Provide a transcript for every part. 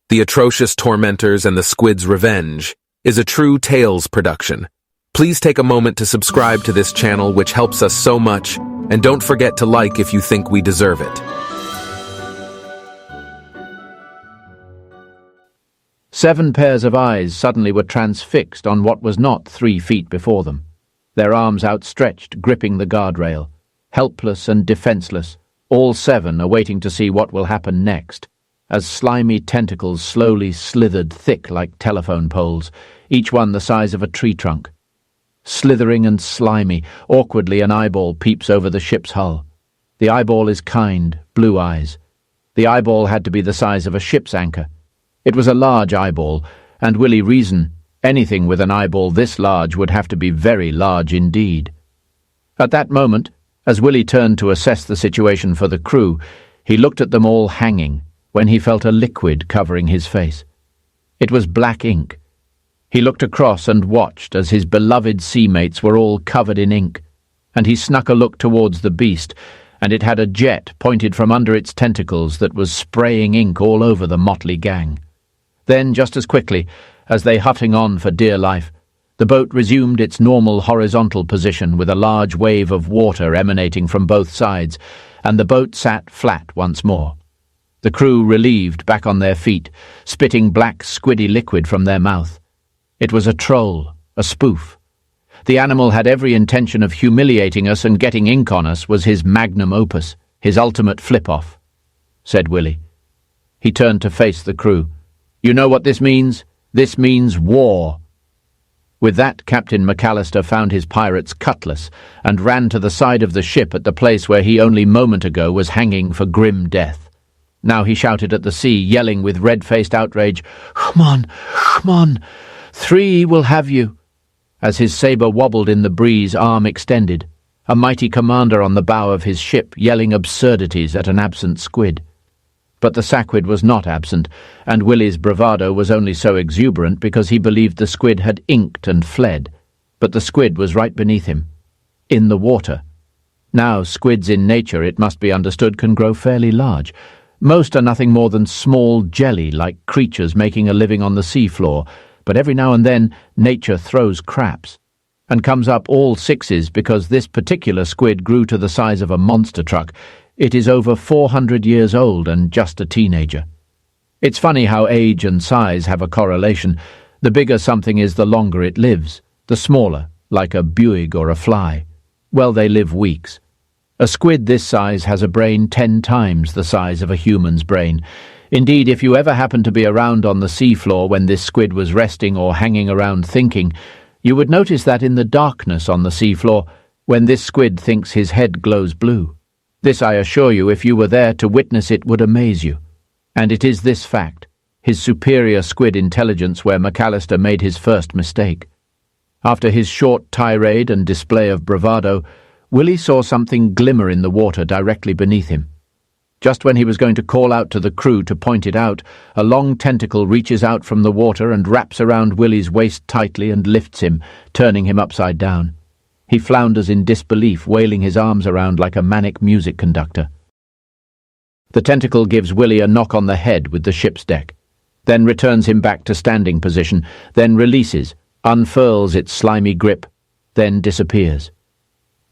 The Atrocious Tormentors and the Squids Revenge is a true Tales production. Please take a moment to subscribe to this channel, which helps us so much, and don't forget to like if you think we deserve it. 7 pairs of eyes suddenly were transfixed on what was not 3 feet before them, their arms outstretched, gripping the guardrail, helpless and defenseless, all 7 awaiting to see what will happen next, as slimy tentacles slowly slithered thick like telephone poles, each one the size of a tree trunk. Slithering and slimy, awkwardly an eyeball peeps over the ship's hull. The eyeball is kind, blue eyes. The eyeball had to be the size of a ship's anchor. It was a large eyeball, and Willie reasoned anything with an eyeball this large would have to be very large indeed. At that moment, as Willie turned to assess the situation for the crew, he looked at them all hanging, when he felt a liquid covering his face. It was black ink. He looked across and watched as his beloved seamates were all covered in ink, and he snuck a look towards the beast, and it had a jet pointed from under its tentacles that was spraying ink all over the motley gang. Then, just as quickly, as they hutting on for dear life, the boat resumed its normal horizontal position with a large wave of water emanating from both sides, and the boat sat flat once more. The crew relieved, back on their feet, spitting black squiddy liquid from their mouth. It was a troll, a spoof. The animal had every intention of humiliating us, and getting ink on us was his magnum opus, his ultimate flip-off, said Willie. He turned to face the crew. You know what this means? This means war. With that, Captain McAllister found his pirate's cutlass and ran to the side of the ship at the place where he only moment ago was hanging for grim death. Now he shouted at the sea, yelling with red-faced outrage, "Come on, come on! 3 will have you!" As his sabre wobbled in the breeze, arm extended, a mighty commander on the bow of his ship yelling absurdities at an absent squid. But the sackwid was not absent, and Willie's bravado was only so exuberant because he believed the squid had inked and fled. But the squid was right beneath him, in the water. Now, squids in nature, it must be understood, can grow fairly large. Most are nothing more than small jelly-like creatures making a living on the seafloor, but every now and then nature throws craps, and comes up all 6s because this particular squid grew to the size of a monster truck. It is over 400 years old and just a teenager. It's funny how age and size have a correlation. The bigger something is, the longer it lives. The smaller, like a buig or a fly, well, they live weeks. A squid this size has a brain 10 times the size of a human's brain. Indeed, if you ever happened to be around on the seafloor when this squid was resting or hanging around thinking, you would notice that in the darkness on the seafloor, when this squid thinks, his head glows blue. This, I assure you, if you were there to witness it, would amaze you. And it is this fact, his superior squid intelligence, where McAllister made his first mistake. After his short tirade and display of bravado, Willie saw something glimmer in the water directly beneath him. Just when he was going to call out to the crew to point it out, a long tentacle reaches out from the water and wraps around Willie's waist tightly and lifts him, turning him upside down. He flounders in disbelief, wailing his arms around like a manic music conductor. The tentacle gives Willie a knock on the head with the ship's deck, then returns him back to standing position, then releases, unfurls its slimy grip, then disappears.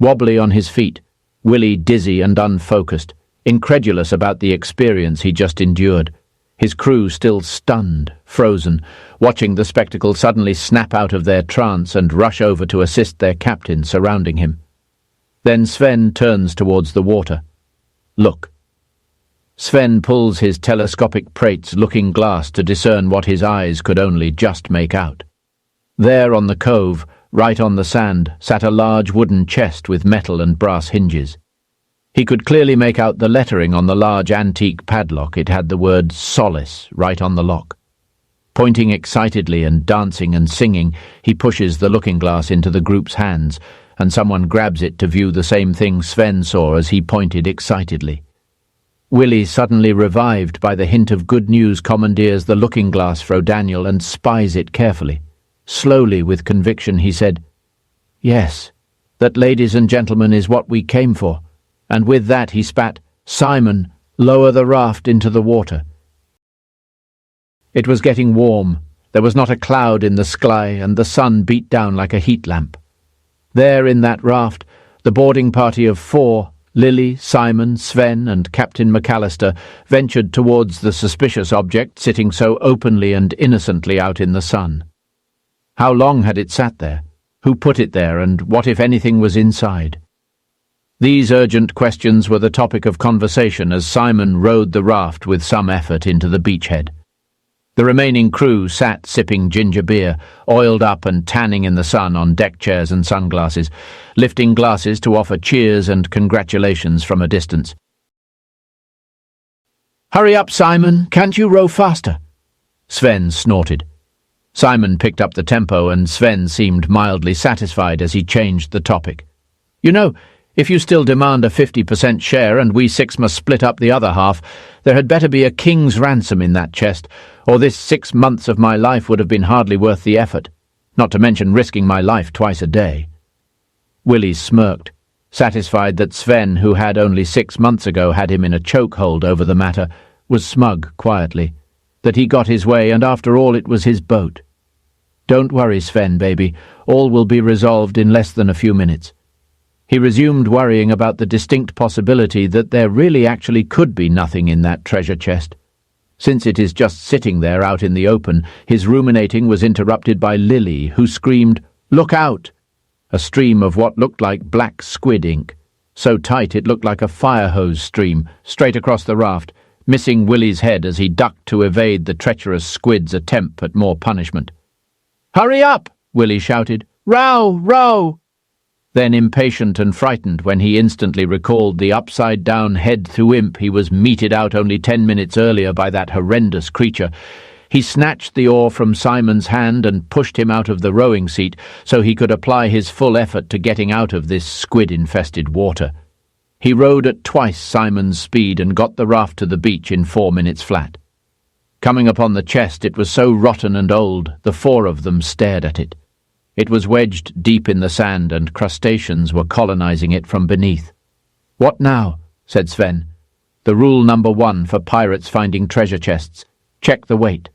Wobbly on his feet, Willie dizzy and unfocused, incredulous about the experience he just endured, his crew still stunned, frozen, watching the spectacle suddenly snap out of their trance and rush over to assist their captain surrounding him. Then Sven turns towards the water. Look. Sven pulls his telescopic Praet's looking glass to discern what his eyes could only just make out. There on the cove, right on the sand, sat a large wooden chest with metal and brass hinges. He could clearly make out the lettering on the large antique padlock. It had the word Solace right on the lock. Pointing excitedly and dancing and singing, he pushes the looking-glass into the group's hands, and someone grabs it to view the same thing Sven saw as he pointed excitedly. Willie, suddenly revived by the hint of good news, commandeers the looking-glass fro Daniel and spies it carefully. Slowly, with conviction, he said, "Yes, that, ladies and gentlemen, is what we came for." And with that he spat, "Simon, lower the raft into the water." It was getting warm. There was not a cloud in the sky, and the sun beat down like a heat lamp. There in that raft, the boarding party of 4, Lily, Simon, Sven, and Captain McAllister, ventured towards the suspicious object sitting so openly and innocently out in the sun. How long had it sat there? Who put it there, and what, if anything, was inside? These urgent questions were the topic of conversation as Simon rowed the raft with some effort into the beachhead. The remaining crew sat sipping ginger beer, oiled up and tanning in the sun on deck chairs and sunglasses, lifting glasses to offer cheers and congratulations from a distance. "Hurry up, Simon! Can't you row faster?" Sven snorted. Simon picked up the tempo, and Sven seemed mildly satisfied as he changed the topic. "You know, if you still demand a 50% share and we 6 must split up the other half, there had better be a king's ransom in that chest, or this 6 months of my life would have been hardly worth the effort, not to mention risking my life twice a day." Willie smirked, satisfied that Sven, who had only 6 months ago had him in a chokehold over the matter, was smug quietly, that he got his way, and after all it was his boat. "Don't worry, Sven, baby, all will be resolved in less than a few minutes." He resumed worrying about the distinct possibility that there really actually could be nothing in that treasure chest. Since it is just sitting there out in the open, his ruminating was interrupted by Lily, who screamed, "Look out!" A stream of what looked like black squid ink, so tight it looked like a fire hose stream, straight across the raft, missing Willie's head as he ducked to evade the treacherous squid's attempt at more punishment. "Hurry up!" Willie shouted. "Row! Row!" Then, impatient and frightened when he instantly recalled the upside-down head-through imp he was meted out only 10 minutes earlier by that horrendous creature, he snatched the oar from Simon's hand and pushed him out of the rowing seat so he could apply his full effort to getting out of this squid-infested water. He rowed at twice Simon's speed and got the raft to the beach in 4 minutes flat. Coming upon the chest, it was so rotten and old, the 4 of them stared at it. It was wedged deep in the sand, and crustaceans were colonizing it from beneath. "What now?" said Sven. "The rule number 1 for pirates finding treasure chests. Check the weight."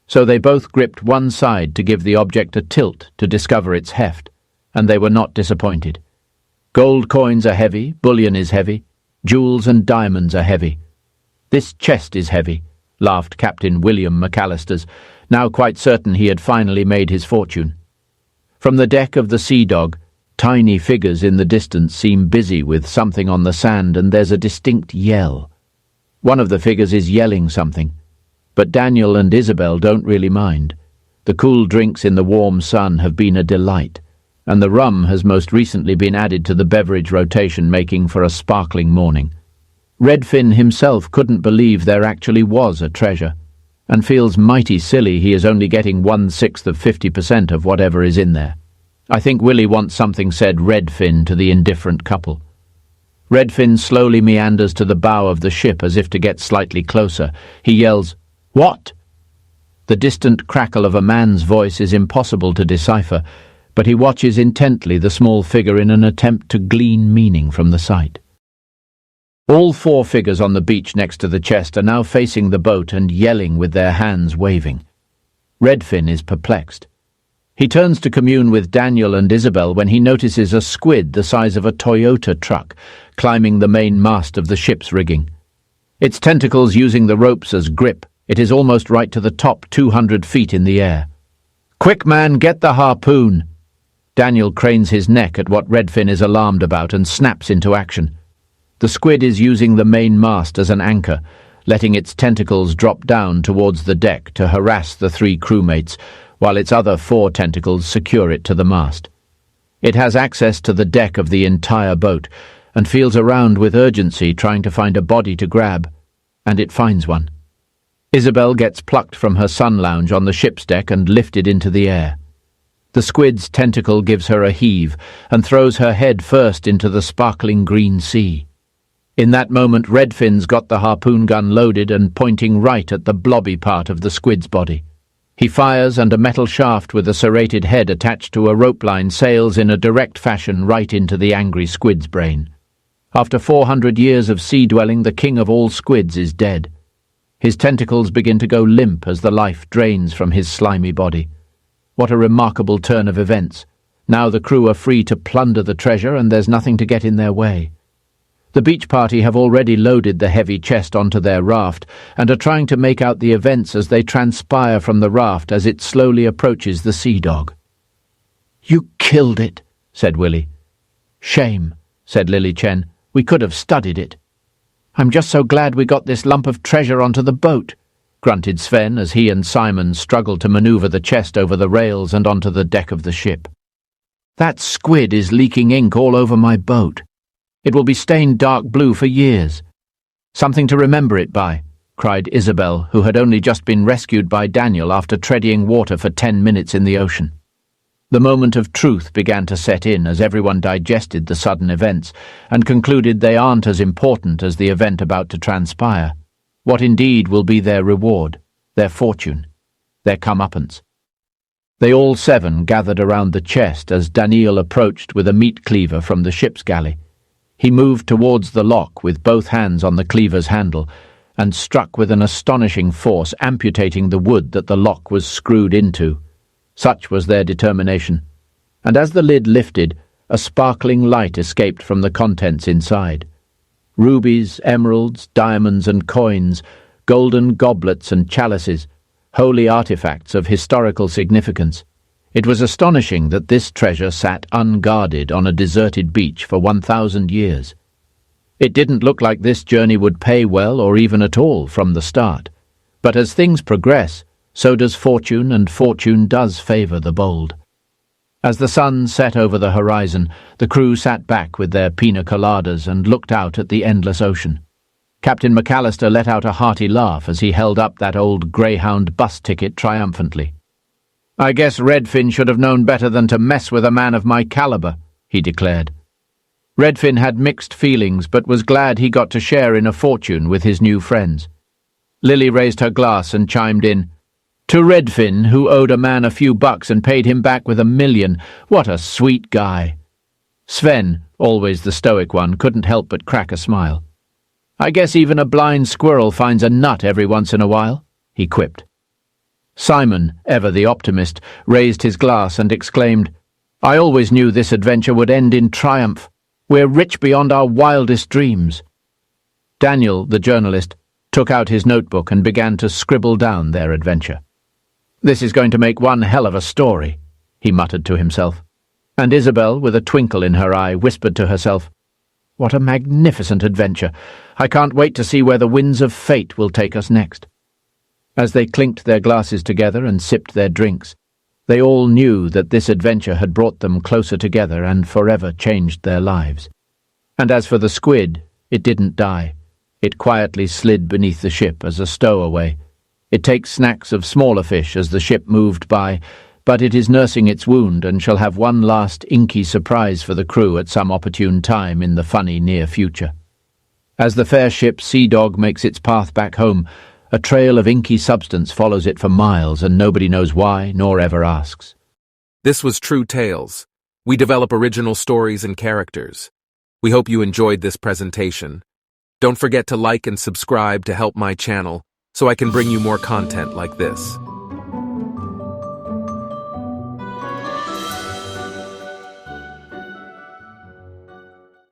So they both gripped one side to give the object a tilt to discover its heft, and they were not disappointed. Gold coins are heavy, bullion is heavy, jewels and diamonds are heavy. "This chest is heavy," laughed Captain William McAllister's, now quite certain he had finally made his fortune. From the deck of the Sea Dog, tiny figures in the distance seem busy with something on the sand, and there's a distinct yell. One of the figures is yelling something, but Daniel and Isabel don't really mind. The cool drinks in the warm sun have been a delight, and the rum has most recently been added to the beverage rotation, making for a sparkling morning. Redfin himself couldn't believe there actually was a treasure, and feels mighty silly he is only getting 1/6 of 50% of whatever is in there. I think Willie wants something said Redfin to the indifferent couple. Redfin slowly meanders to the bow of the ship as if to get slightly closer. He yells, "What?" The distant crackle of a man's voice is impossible to decipher, but he watches intently the small figure in an attempt to glean meaning from the sight. All 4 figures on the beach next to the chest are now facing the boat and yelling with their hands waving. Redfin is perplexed. He turns to commune with Daniel and Isabel when he notices a squid the size of a Toyota truck climbing the main mast of the ship's rigging. Its tentacles using the ropes as grip, it is almost right to the top 200 feet in the air. "Quick, man, get the harpoon!" Daniel cranes his neck at what Redfin is alarmed about and snaps into action. The squid is using the main mast as an anchor, letting its tentacles drop down towards the deck to harass the 3 crewmates, while its other 4 tentacles secure it to the mast. It has access to the deck of the entire boat, and feels around with urgency trying to find a body to grab, and it finds one. Isabel gets plucked from her sun lounge on the ship's deck and lifted into the air. The squid's tentacle gives her a heave and throws her head first into the sparkling green sea. In that moment, Redfin's got the harpoon gun loaded and pointing right at the blobby part of the squid's body. He fires, and a metal shaft with a serrated head attached to a rope line sails in a direct fashion right into the angry squid's brain. After 400 years of sea dwelling, the king of all squids is dead. His tentacles begin to go limp as the life drains from his slimy body. What a remarkable turn of events. Now the crew are free to plunder the treasure and there's nothing to get in their way. The beach party have already loaded the heavy chest onto their raft and are trying to make out the events as they transpire from the raft as it slowly approaches the sea dog. "You killed it," said Willie. "Shame," said Lily Chen. "We could have studied it." "I'm just so glad we got this lump of treasure onto the boat," grunted Sven as he and Simon struggled to maneuver the chest over the rails and onto the deck of the ship. "That squid is leaking ink all over my boat. It will be stained dark blue for years." "Something to remember it by," cried Isabel, who had only just been rescued by Daniel after treading water for 10 minutes in the ocean. The moment of truth began to set in as everyone digested the sudden events and concluded they aren't as important as the event about to transpire. What indeed will be their reward, their fortune, their comeuppance? They all 7 gathered around the chest as Daniel approached with a meat cleaver from the ship's galley. He moved towards the lock with both hands on the cleaver's handle and struck with an astonishing force, amputating the wood that the lock was screwed into. Such was their determination, and as the lid lifted, a sparkling light escaped from the contents inside. Rubies, emeralds, diamonds and coins, golden goblets and chalices, holy artifacts of historical significance. It was astonishing that this treasure sat unguarded on a deserted beach for 1,000 years. It didn't look like this journey would pay well or even at all from the start, but as things progress, so does fortune, and fortune does favour the bold. As the sun set over the horizon, the crew sat back with their pina coladas and looked out at the endless ocean. Captain McAllister let out a hearty laugh as he held up that old Greyhound bus ticket triumphantly. "I guess Redfin should have known better than to mess with a man of my calibre," he declared. Redfin had mixed feelings but was glad he got to share in a fortune with his new friends. Lily raised her glass and chimed in, "To Redfin, who owed a man a few bucks and paid him back with 1,000,000. What a sweet guy." Sven, always the stoic one, couldn't help but crack a smile. "I guess even a blind squirrel finds a nut every once in a while," he quipped. Simon, ever the optimist, raised his glass and exclaimed, "I always knew this adventure would end in triumph. We're rich beyond our wildest dreams." Daniel, the journalist, took out his notebook and began to scribble down their adventure. "This is going to make one hell of a story," he muttered to himself. And Isabel, with a twinkle in her eye, whispered to herself, "What a magnificent adventure! I can't wait to see where the winds of fate will take us next." As they clinked their glasses together and sipped their drinks, they all knew that this adventure had brought them closer together and forever changed their lives. And as for the squid, it didn't die. It quietly slid beneath the ship as a stowaway. It takes snacks of smaller fish as the ship moved by, but it is nursing its wound and shall have one last inky surprise for the crew at some opportune time in the funny near future. As the fair ship Sea Dog makes its path back home, a trail of inky substance follows it for miles and nobody knows why nor ever asks. This was True Tales. We develop original stories and characters. We hope you enjoyed this presentation. Don't forget to like and subscribe to help my channel so I can bring you more content like this.